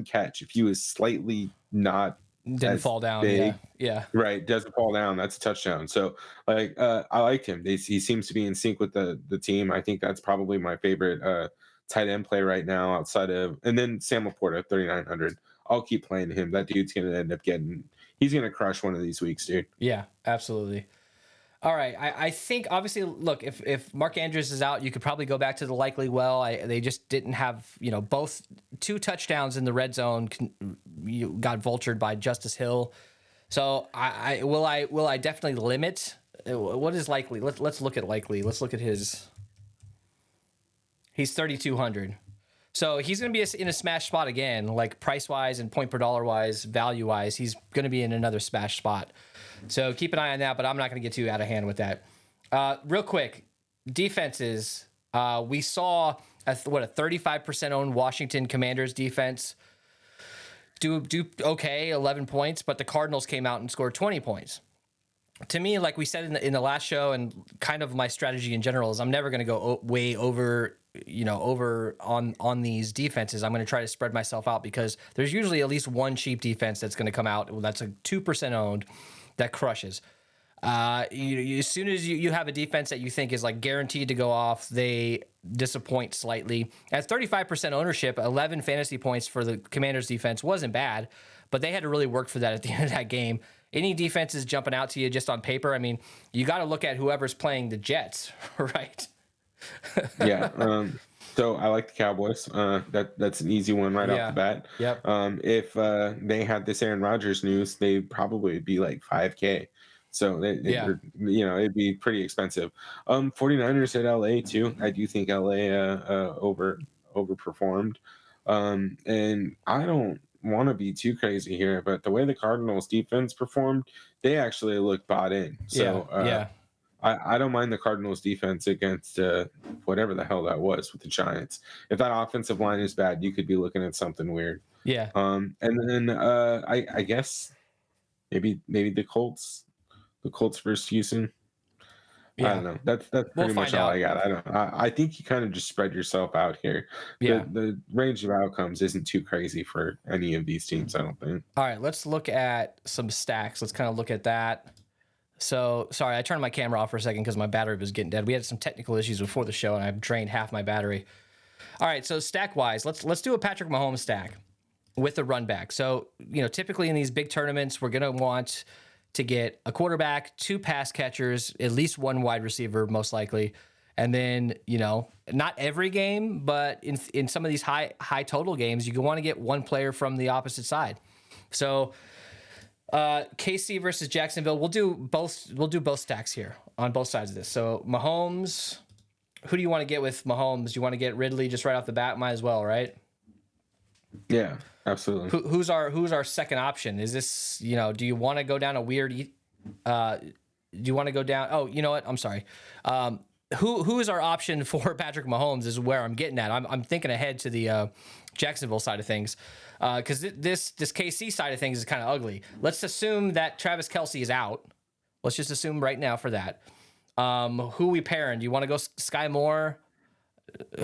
catch. If he was slightly not didn't fall down, big, yeah, right, doesn't fall down, that's a touchdown. So I liked him. He seems to be in sync with the team. I think that's probably my favorite tight end play right now outside of, and then Sam Laporta, 3,900. I'll keep playing him. That dude's going to end up he's going to crush one of these weeks, dude. Yeah, absolutely. All right. I think, obviously, look, if Mark Andrews is out, you could probably go back to the likely well. They just didn't have, both 2 touchdowns in the red zone got vultured by Justice Hill. So will I definitely limit? What is likely? Let's look at likely. Let's look at he's 3,200. So he's going to be in a smash spot again, like price-wise and point per dollar wise, value-wise. He's going to be in another smash spot. So keep an eye on that, but I'm not going to get too out of hand with that. Real quick, defenses. We saw a 35% owned Washington Commanders defense do okay, 11 points, but the Cardinals came out and scored 20 points. To me, like we said in the last show, and kind of my strategy in general is I'm never going to go way over on these defenses. I'm going to try to spread myself out because there's usually at least one cheap defense that's going to come out that's a 2% owned that crushes. As soon as you have a defense that you think is like guaranteed to go off, they disappoint slightly. At 35% ownership, 11 fantasy points for the Commanders defense wasn't bad, but they had to really work for that at the end of that game. Any defense is jumping out to you just on paper. I mean, you got to look at whoever's playing the Jets, right? Yeah. So I like the Cowboys. That's an easy one right off the bat. Yep. If they had this Aaron Rodgers news, they'd probably be like 5K. So it'd be pretty expensive. 49ers at LA too. I do think LA overperformed. And I don't want to be too crazy here, but the way the Cardinals defense performed, they actually looked bought in. So I don't mind the Cardinals defense against whatever the hell that was with the Giants. If that offensive line is bad, you could be looking at something weird. Yeah. And then I guess maybe the Colts versus Houston. Yeah. I don't know. That's pretty much all I got. I think you kind of just spread yourself out here. Yeah. The range of outcomes isn't too crazy for any of these teams, I don't think. All right, let's look at some stacks. Let's kind of look at that. So, sorry, I turned my camera off for a second because my battery was getting dead. We had some technical issues before the show, and I've drained half my battery. All right, so stack-wise, let's do a Patrick Mahomes stack with a run back. So, typically in these big tournaments, we're going to want to get a quarterback, 2 pass catchers, at least 1 wide receiver, most likely. And then, not every game, but in some of these high total games, you want to get 1 player from the opposite side. So KC versus Jacksonville, we'll do both stacks here on both sides of this. So Mahomes who do you want to get with Mahomes? Do you want to get Ridley just right off the bat? Might as well, right? Yeah, absolutely. Who's our second option? Is this, do you want to go down a weird do you want to go down? Oh, you know what? I'm sorry. Who is our option for Patrick Mahomes is where I'm getting at. I'm thinking ahead to the Jacksonville side of things, because this KC side of things is kind of ugly. Let's assume that Travis Kelce is out. Let's just assume right now for that. Who we pairing? Do you want to go Sky Moore?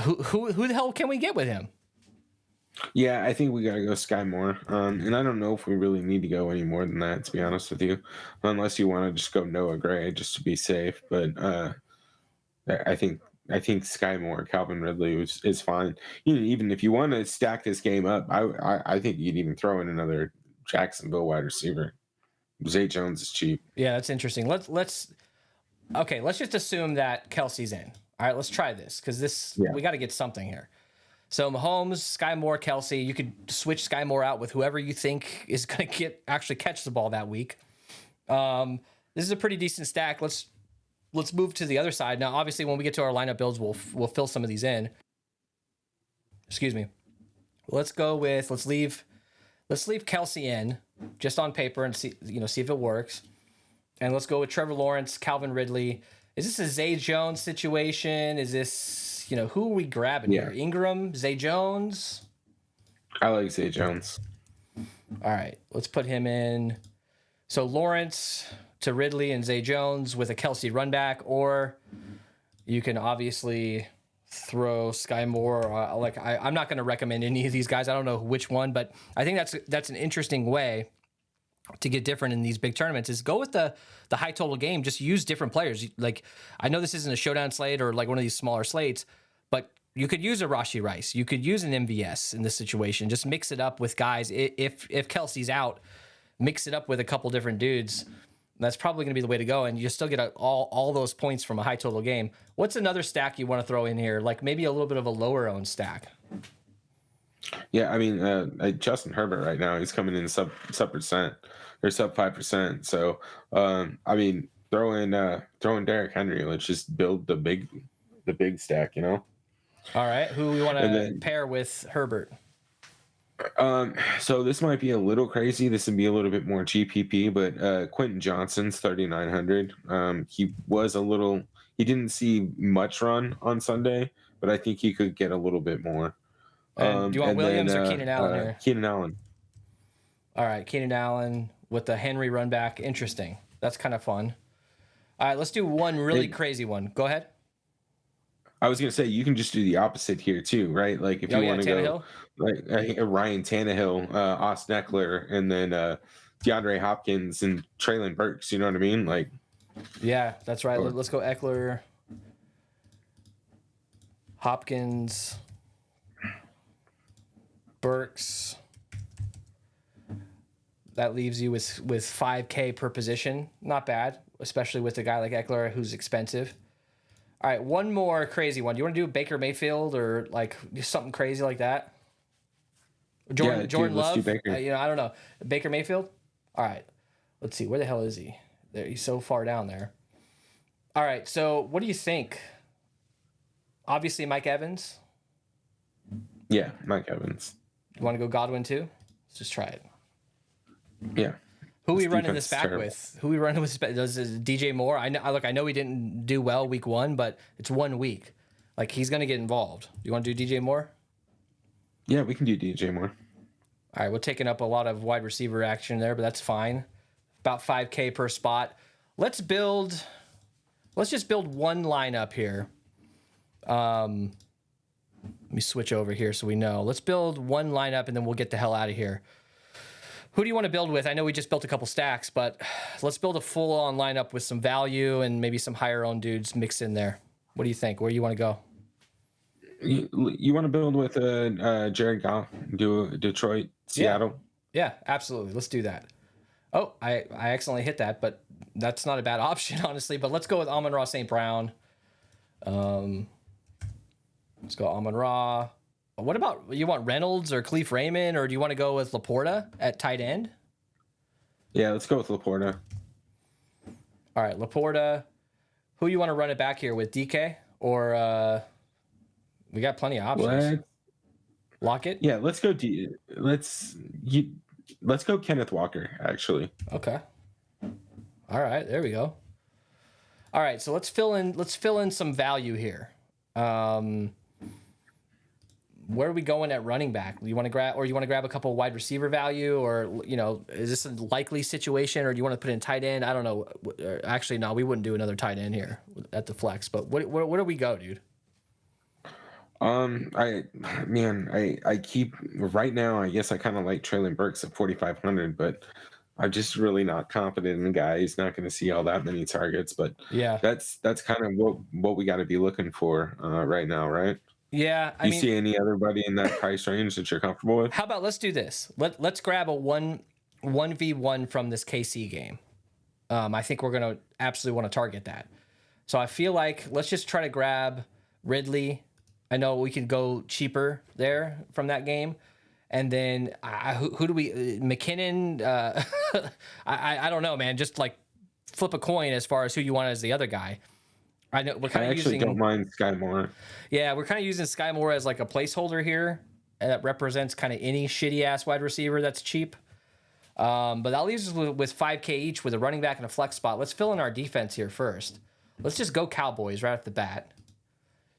Who the hell can we get with him? Yeah, I think we gotta go Sky Moore. And I don't know if we really need to go any more than that, to be honest with you, unless you want to just go Noah Gray just to be safe. But I think Sky Moore, Calvin Ridley is fine. Even if you want to stack this game up, I think you'd even throw in another Jacksonville wide receiver. Zay Jones is cheap. Yeah, that's interesting. Let's just assume that Kelsey's in. All right, let's try this because we got to get something here. So Mahomes, Sky Moore, Kelce. You could switch Sky Moore out with whoever you think is going to actually catch the ball that week. This is a pretty decent stack. Let's move to the other side now. Obviously, when we get to our lineup builds, we'll fill some of these in. Excuse me. Let's leave Kelce in just on paper and see if it works. And let's go with Trevor Lawrence, Calvin Ridley. Is this a Zay Jones situation? Is this, who are we grabbing here? Ingram, Zay Jones? I like Zay Jones. All right, let's put him in. So Lawrence to Ridley and Zay Jones with a Kelce run back, or you can obviously throw Sky Moore. I'm not going to recommend any of these guys. I don't know which one, but I think that's an interesting way to get different in these big tournaments is go with the high total game. Just use different players. Like, I know this isn't a showdown slate or like one of these smaller slates, but you could use a Rashee Rice. You could use an MVS in this situation. Just mix it up with guys. If Kelsey's out, mix it up with a couple different dudes. That's probably going to be the way to go, and you still get all those points from a high total game. What's another stack you want to throw in here? Like maybe a little bit of a lower owned stack. Yeah, I mean, Justin Herbert right now, he's coming in sub percent or sub 5%. So, I mean, throw in Derrick Henry. Let's just build the big stack, All right, who we want to pair with Herbert? So this might be a little crazy. This would be a little bit more GPP, but Quentin Johnson's 3,900. He didn't see much run on Sunday, but I think he could get a little bit more. Do you want Williams or Keenan Allen here? Keenan Allen. All right, Keenan Allen with the Henry run back. Interesting. That's kind of fun. All right, let's do one really crazy one. Go ahead. I was gonna say you can just do the opposite here too, right? Like if you want to go like Ryan Tannehill, Austin Eckler, and then DeAndre Hopkins and Treylon Burks. You know what I mean? Like, yeah, that's right. Let's go Eckler, Hopkins, Burks. That leaves you with 5K per position. Not bad, especially with a guy like Eckler who's expensive. All right, one more crazy one. Do you want to do Baker Mayfield or like something crazy like that? Jordan Love? Let's do Baker. I don't know. Baker Mayfield? All right. Let's see. Where the hell is he? There, he's so far down there. All right, so what do you think? Obviously, Mike Evans. Yeah, Mike Evans. You want to go Godwin too? Let's just try it. Yeah. Who are we running this back with? Who are we running with? Does DJ Moore? I know he didn't do well week 1, but it's 1 week. Like, he's going to get involved. You want to do DJ Moore? Yeah, we can do DJ Moore. All right, we're taking up a lot of wide receiver action there, but that's fine. About 5K per spot. Let's just build one lineup here. Let me switch over here so we know. Let's build one lineup, and then we'll get the hell out of here. Who do you want to build with? I know we just built a couple stacks, but let's build a full-on lineup with some value and maybe some higher-owned dudes mixed in there. What do you think? Where do you want to go? You want to build with Jared Goff, do Detroit, Seattle? Yeah, absolutely. Let's do that. Oh, I accidentally hit that, but that's not a bad option, honestly. But let's go with Amon-Ra St. Brown. Let's go Amon-Ra. What about, you want Reynolds or Khalif Raymond, or do you want to go with Laporta at tight end? Yeah, let's go with Laporta. All right, Laporta. Who you want to run it back here with, DK or we got plenty of options. Lock it. Yeah, let's go. Let's go Kenneth Walker. Actually, Okay. All right, there we go. All right, so let's fill in some value here. Where are we going at running back? You want to grab a couple wide receiver value, or is this a likely situation, or do you want to put in tight end? I don't know. Actually, no, we wouldn't do another tight end here at the flex. But where do we go, dude? I keep right now. I guess I kind of like Traylon Burks at 4,500, but I'm just really not confident in the guy. He's not going to see all that many targets, but yeah, that's kind of what we got to be looking for right now, right? Yeah, Do you see any otherbody in that price range that you're comfortable with? How about let's do this? Let's grab a 1v1 from this KC game. I think we're gonna absolutely want to target that. So I feel like let's just try to grab Ridley. I know we could go cheaper there from that game. And then who do we McKinnon? I don't know, man. Just like flip a coin as far as who you want as the other guy. I know I actually don't mind Sky Moore. Yeah, we're kind of using Sky Moore as like a placeholder here that represents kind of any shitty ass wide receiver that's cheap. But that leaves us with 5K each with a running back and a flex spot. Let's fill in our defense here first. Let's just go Cowboys right off the bat.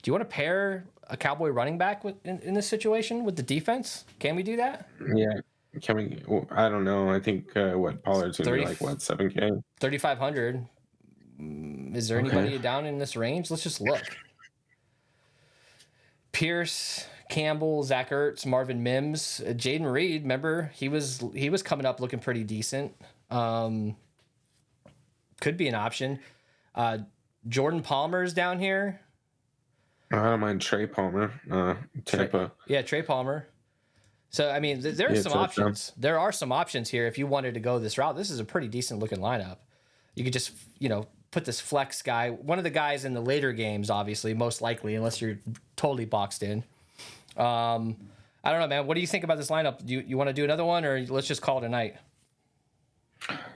Do you want to pair a Cowboy running back in this situation with the defense? Can we do that? Yeah. Can we? Well, I don't know. I think Pollard's gonna be like 7K, 3,500. Is there anybody down in this range? Let's just look. Pierce, Campbell, Zach Ertz, Marvin Mims, Jaden Reed. Remember, he was coming up looking pretty decent. Could be an option. Jordan Palmer's down here. I don't mind Trey Palmer, Tampa. Trey Palmer. So I mean, there are some options. There are some options here if you wanted to go this route. This is a pretty decent looking lineup. You could just put this flex guy, one of the guys in the later games, obviously, most likely, unless you're totally boxed in. I don't know, man. What do you think about this lineup? You want to do another one, or let's just call it a night?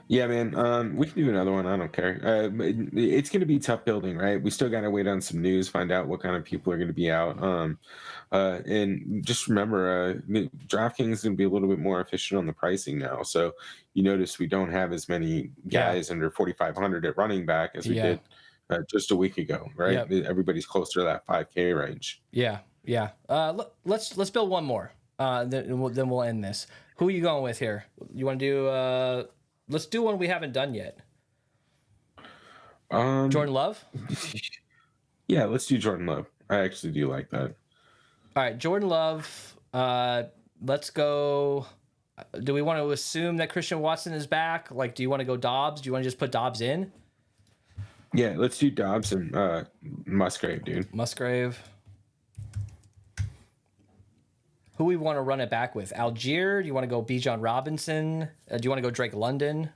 Yeah, man. We can do another one. I don't care. It's going to be tough building, right? We still got to wait on some news, find out what kind of people are going to be out. And just remember, DraftKings is going to be a little bit more efficient on the pricing now. So you notice we don't have as many guys under 4,500 at running back as we did just a week ago, right? Yep. Everybody's closer to that 5K range. Yeah. Let's build one more. Then we'll end this. Who are you going with here? You want to do? Let's do one we haven't done yet. Jordan Love? Yeah, let's do Jordan Love. I actually do like that. All right, Jordan Love. Let's go. Do we want to assume that Christian Watson is back? Like, do you want to go Dobbs? Do you want to just put Dobbs in? Yeah, let's do Dobbs and Musgrave, dude. Musgrave. Who we want to run it back with? Algier? Do you want to go Bijan Robinson? Do you want to go Drake London?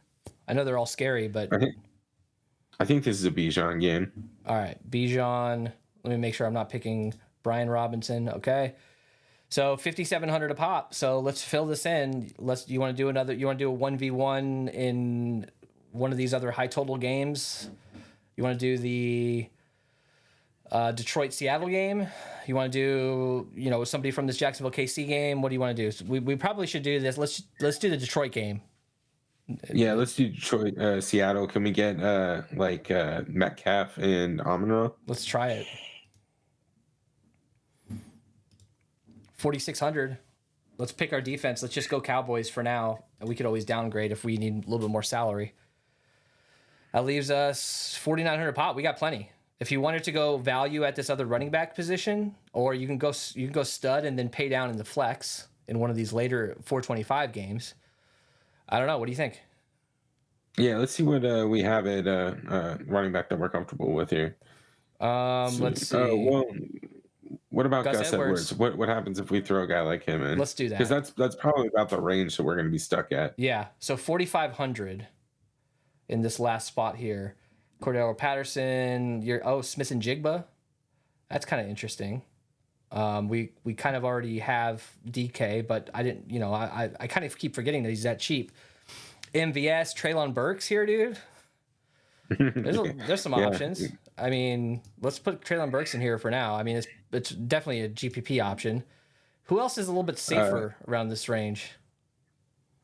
I know they're all scary, but I think this is a Bijan game. All right, Bijan. Let me make sure I'm not picking Brian Robinson. Okay, so 5,700 a pop. So let's fill this in. You want to do a 1v1 in one of these other high total games? You want to do the Detroit Seattle game? You want to do somebody from this Jacksonville KC game? What do you want to do? So we probably should do this. Let's do the Detroit game. Yeah, let's do Detroit Seattle. Can we get Metcalf and Amon-Ra? Let's try it. 4,600. Let's pick our defense. Let's just go Cowboys for now, and we could always downgrade if we need a little bit more salary. That leaves us 4,900 pop. We got plenty. If you wanted to go value at this other running back position, or you can go stud and then pay down in the flex in one of these later 425 games. I don't know. What do you think? Yeah, let's see what we have at running back that we're comfortable with here. Let's see. What about Gus Edwards? What happens if we throw a guy like him in? Let's do that. Because that's probably about the range that we're going to be stuck at. Yeah. So 4,500 in this last spot here. Cordero Patterson, Smith and Jigba. That's kind of interesting. We kind of already have DK, but I didn't, I kind of keep forgetting that he's that cheap. MVS, Treylon Burks here, dude. There's some options. I mean, let's put Traylon Burks in here for now. I mean, it's definitely a GPP option. Who else is a little bit safer around this range?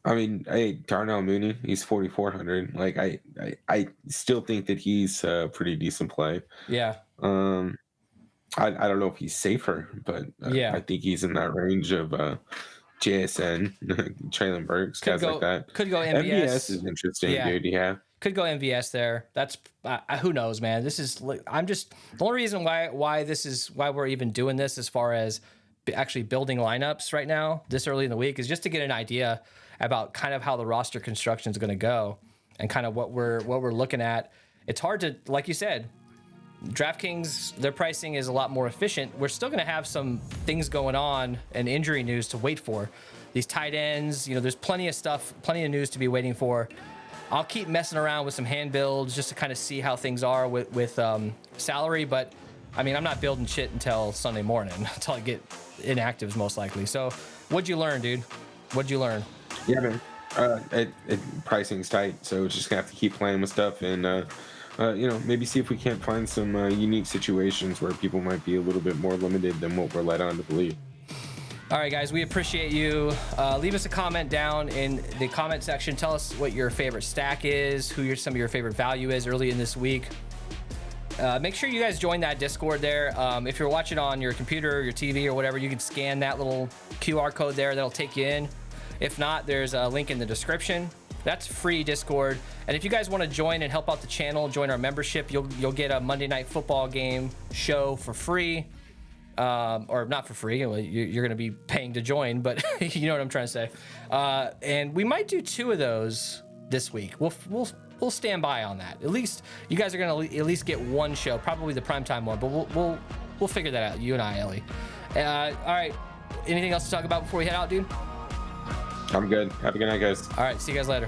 I mean, Darnell Mooney, he's 4,400. Like I still think that he's a pretty decent play. Yeah. I don't know if he's safer, but I think he's in that range of JSN, Traylon Burks, guys like that. Could go MVS. MVS is interesting, dude. Yeah. Could go MVS there. That's who knows, man. This is I'm just the only reason why we're even doing this as far as actually building lineups right now this early in the week is just to get an idea about kind of how the roster construction is going to go and kind of what we're looking at. It's hard to, like you said, DraftKings, their pricing is a lot more efficient. We're still going to have some things going on and injury news to wait for. These tight ends, there's plenty of stuff, plenty of news to be waiting for. I'll keep messing around with some hand builds just to kind of see how things are with salary. But, I mean, I'm not building shit until Sunday morning, until I get inactives most likely. So what'd you learn, dude? What'd you learn? Yeah, man. Pricing's tight, so we're just going to have to keep playing with stuff and, maybe see if we can't find some unique situations where people might be a little bit more limited than what we're led on to believe. All right, guys, we appreciate you. Leave us a comment down in the comment section. Tell us what your favorite stack is, who some of your favorite value is early in this week. Make sure you guys join that Discord there. If you're watching on your computer, or your TV, or whatever, you can scan that little QR code there. That'll take you in. If not, there's a link in the description. That's free Discord. And if you guys want to join and help out the channel, join our membership, you'll get a Monday Night Football game show for free. Or not for free. You're going to be paying to join, but you know what I'm trying to say. And we might do 2 of those this week. We'll stand by on that. At least you guys are going to at least get 1 show, probably the primetime one, but we'll figure that out. You and I, Ellie. All right. Anything else to talk about before we head out, dude? I'm good. Have a good night, guys. All right. See you guys later.